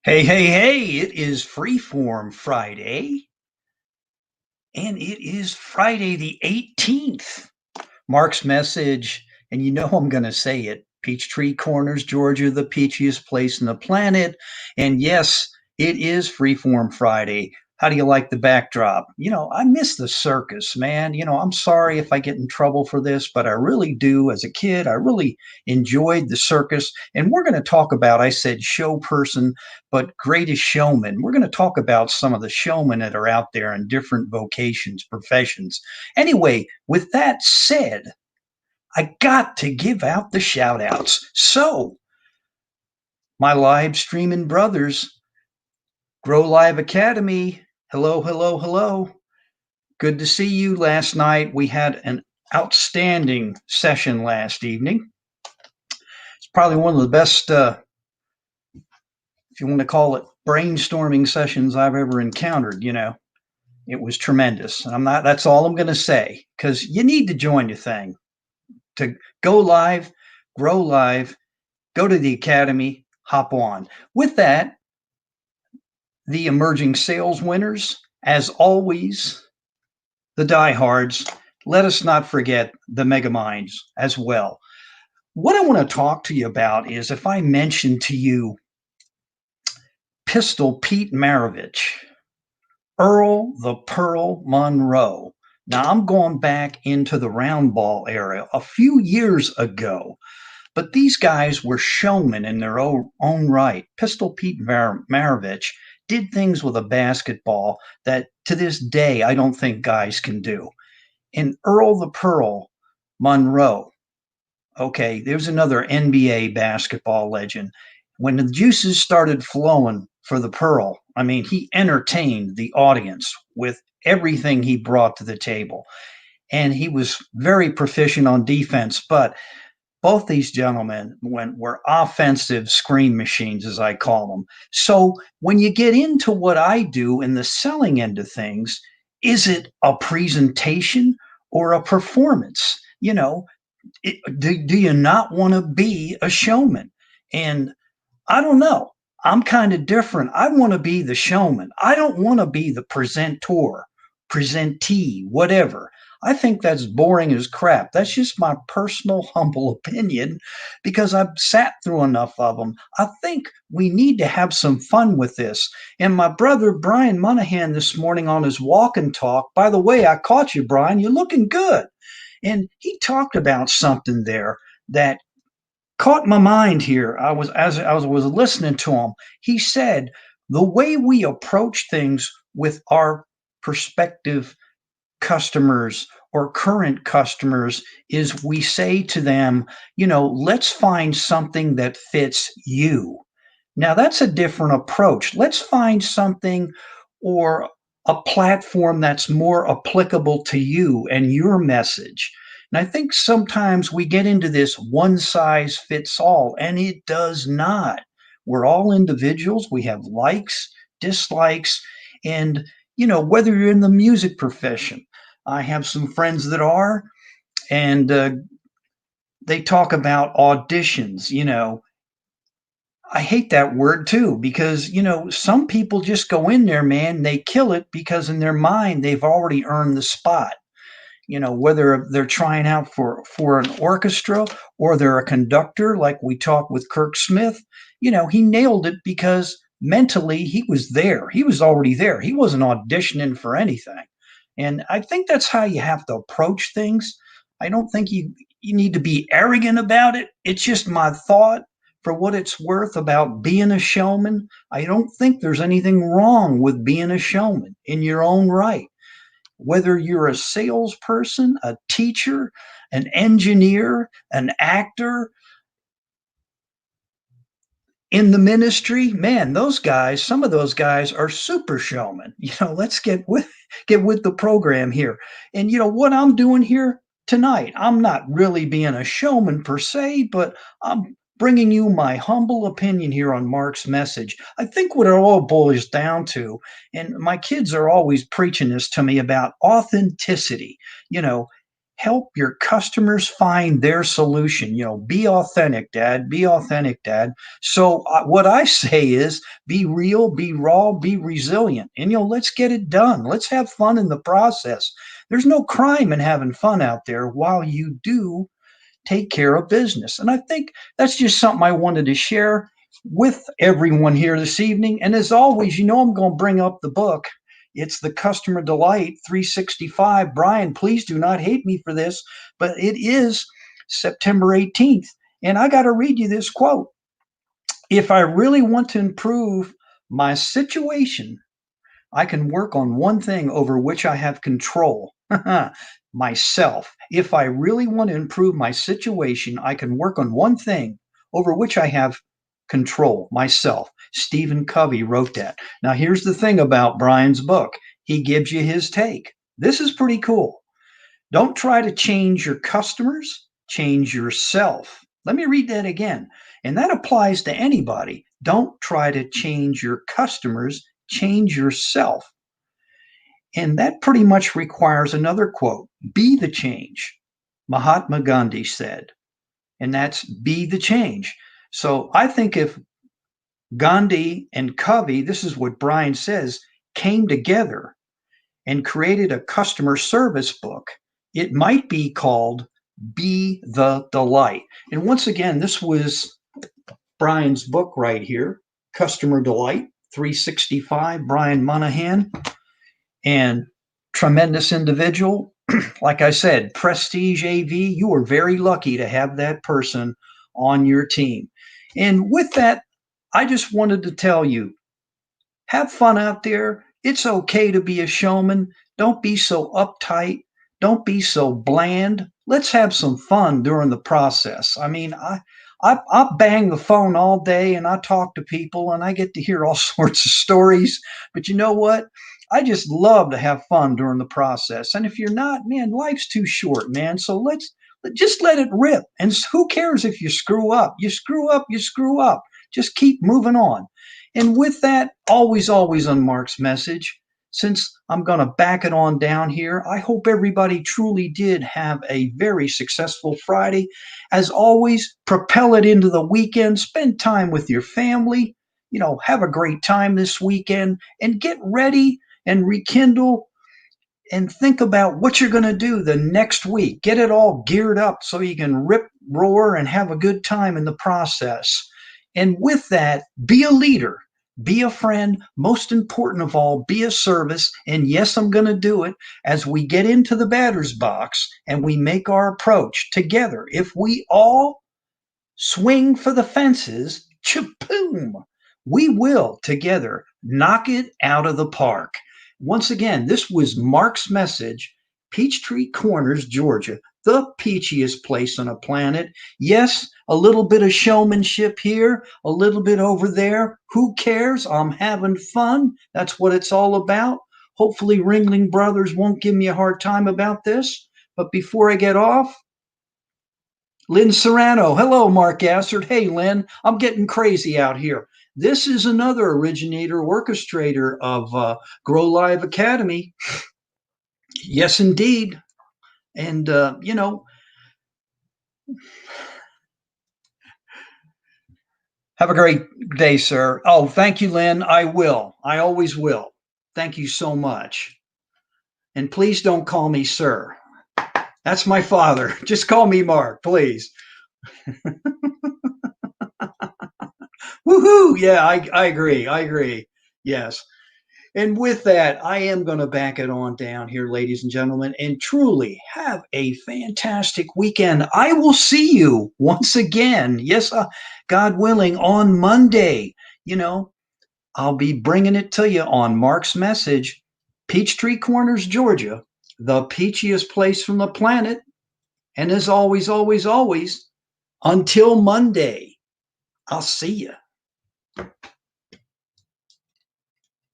Hey, hey, hey, it is Freeform Friday, and it is Friday the 18th. Mark's message, and you know I'm going to say it Peachtree Corners, Georgia, the peachiest place on the planet. And yes, it is Freeform Friday. How do you like the backdrop? I miss the circus, man. I'm sorry if I get in trouble for this, but I really do. As a kid, I really enjoyed the circus. And we're going to talk about, I said show person, but greatest showman. We're going to talk about some of the showmen that are out there in different vocations, professions. Anyway, with that said, I got to give out the shout outs. So, my live streaming brothers, Grow Live Academy, hello, hello, hello. Good to see you last night. We had an outstanding session last evening. It's probably one of the best, if you want to call it, brainstorming sessions I've ever encountered. It was tremendous. And that's all I'm going to say because you need to join your thing to go live, grow live, go to the academy, hop on. With that, the emerging sales winners, as always, the diehards, let us not forget the mega minds as well. What I want to talk to you about is if I mention to you Pistol Pete Maravich, Earl the Pearl Monroe. Now I'm going back into the round ball era a few years ago. But these guys were showmen in their own right. Pistol Pete Maravich did things with a basketball that to this day I don't think guys can do. And Earl the Pearl Monroe, okay, there's another NBA basketball legend. When the juices started flowing for the Pearl, I mean, he entertained the audience with everything he brought to the table. And he was very proficient on defense, but both these gentlemen were offensive scream machines, as I call them. So when you get into what I do in the selling end of things, is it a presentation or a performance? Do you not want to be a showman? And I don't know. I'm kind of different. I want to be the showman. I don't want to be the presentor, presentee, whatever. I think that's boring as crap. That's just my personal, humble opinion because I've sat through enough of them. I think we need to have some fun with this. And my brother, Brian Monahan, this morning on his walk and talk, by the way, I caught you, Brian. You're looking good. And he talked about something there that caught my mind here. As I was listening to him. He said the way we approach things with our prospective customers or current customers is we say to them, let's find something that fits you. Now that's a different approach. Let's find something or a platform that's more applicable to you and your message. And I think sometimes we get into this one size fits all, and it does not. We're all individuals. We have likes, dislikes, and whether you're in the music profession, I have some friends that are, and they talk about auditions. I hate that word too because some people just go in there, man, they kill it because in their mind they've already earned the spot. Whether they're trying out for an orchestra or they're a conductor, like we talked with Kirk Smith. He nailed it because mentally he was there. He was already there. He wasn't auditioning for anything. And I think that's how you have to approach things. I don't think you need to be arrogant about it. It's just my thought for what it's worth about being a showman. I don't think there's anything wrong with being a showman in your own right. Whether you're a salesperson, a teacher, an engineer, an actor in the ministry, man, those guys, some of those guys are super showmen. Let's get with the program here. And what I'm doing here tonight, I'm not really being a showman per se, but I'm bringing you my humble opinion here on Mark's message. I think what it all boils down to, and my kids are always preaching this to me about authenticity. You know, help your customers find their solution. Be authentic, Dad. Be authentic, Dad. So what I say is be real, be raw, be resilient, and let's get it done. Let's have fun in the process. There's no crime in having fun out there while you do take care of business. And I think that's just something I wanted to share with everyone here this evening. And as always, I'm going to bring up the book. It's the Customer Delight 365. Brian, please do not hate me for this, but it is September 18th. And I got to read you this quote. If I really want to improve my situation, I can work on one thing over which I have control. Myself. If I really want to improve my situation, I can work on one thing over which I have control. Myself. Stephen Covey wrote that. Now, here's the thing about Brian's book. He gives you his take. This is pretty cool. Don't try to change your customers, change yourself. Let me read that again. And that applies to anybody. Don't try to change your customers, change yourself. And that pretty much requires another quote: be the change, Mahatma Gandhi said. And that's be the change. So I think if Gandhi and Covey, this is what Brian says, came together and created a customer service book, it might be called Be the Delight. And once again, this was Brian's book right here, Customer Delight 365, Brian Monahan. And tremendous individual. Like I said, Prestige AV, you are very lucky to have that person on your team. And with that, I just wanted to tell you, have fun out there. It's okay to be a showman. Don't be so uptight. Don't be so bland. Let's have some fun during the process. I mean, I bang the phone all day and I talk to people and I get to hear all sorts of stories. But you know what? I just love to have fun during the process. And if you're not, man, life's too short, man. So let's just let it rip. And who cares if you screw up? You screw up, you screw up. Just keep moving on. And with that, always on Mark's message, since I'm going to back it on down here, I hope everybody truly did have a very successful Friday. As always, propel it into the weekend, spend time with your family, have a great time this weekend, and get ready and rekindle and think about what you're going to do the next week. Get it all geared up so you can rip, roar, and have a good time in the process. And with that, be a leader, be a friend, most important of all, be a service. And yes, I'm going to do it as we get into the batter's box and we make our approach together. If we all swing for the fences, chaboom, we will together knock it out of the park. Once again, this was Mark's message, Peachtree Corners, Georgia, the peachiest place on the planet. Yes, a little bit of showmanship here, a little bit over there. Who cares? I'm having fun. That's what it's all about. Hopefully, Ringling Brothers won't give me a hard time about this. But before I get off, Lynn Serrano. Hello, Mark Assert. Hey, Lynn, I'm getting crazy out here. This is another originator, orchestrator of Grow Live Academy. Yes, indeed. And, have a great day, sir. Oh, thank you, Lynn. I will. I always will. Thank you so much. And please don't call me sir. That's my father. Just call me Mark, please. Woohoo! Yeah, I agree. I agree. Yes. And with that, I am going to back it on down here, ladies and gentlemen, and truly have a fantastic weekend. I will see you once again. Yes, God willing, on Monday. I'll be bringing it to you on Mark's message, Peachtree Corners, Georgia, the peachiest place from the planet. And as always, until Monday, I'll see you.